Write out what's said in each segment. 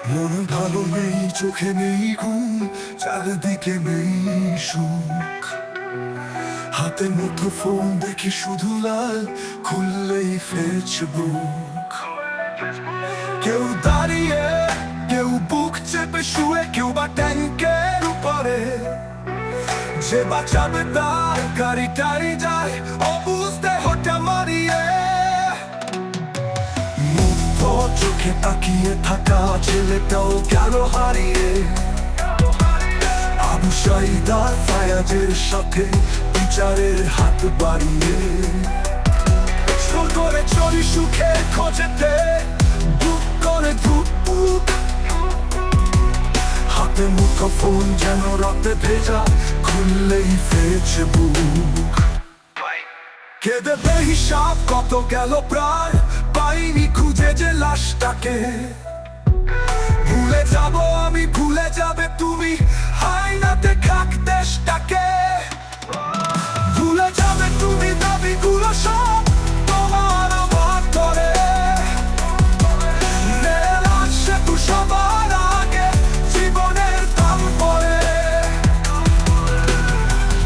মন ভালো নেই, চোখে নেই ঘুম, চারিদিকে নেই সুখ। হাতে মুঠো ফোন দেখি শুধু লাল, খুললেই ফেসবুক। কেউ দাঁড়িয়ে, কেউ বুক চেপে শুয়ে, কেউ বা ট্যাঙ্কের উপরে। যে বাঁচাবে তার গাড়িটাই যায় অবুঝতে হঠাৎ মারিয়ে। মুগ্ধ চোখে তাকিয়ে থাকা ছেলেটাও গেল হারিয়ে। আবু সাইদা ফায়াজের সাথে বিচারের হাত বাড়িয়ে। করে চলি সুখে খোঁজেতে, বুক করে ধুক। হাতে মুঠো ফোন যেন রক্তে ভেজা, খুললেই ফেসবুক। কে দেবে হিসাব কত গেল প্রায়, পাইনি খুঁজে যে লাশটাকে। ভুলে যাব আমি, ভুলে যাবে তুমি, আয়নাতে খাক দেশটাকে। ভুলে যাবে তুমি দাবিগুলো সব তোমার আমার করে। রেল আসে তো সবার আগে, জীবনের দাম পড়ে।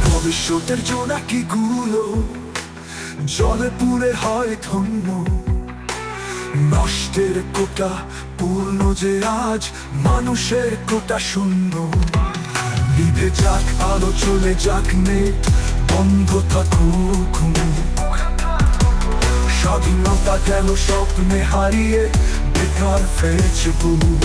ভবিষ্যতের জোনাকিগুলো জলে পুড়ে হয় ধন্য। নষ্টের কোটা পূর্ণ যে আজ, মানুষের কোটা শূন্য। নিভে যাক আলো, চলে যাক নেট, বন্ধ থাকুক মুখ। স্বাধীনতা গেল স্বপ্নে হারিয়ে, বেকার ফেসবুক।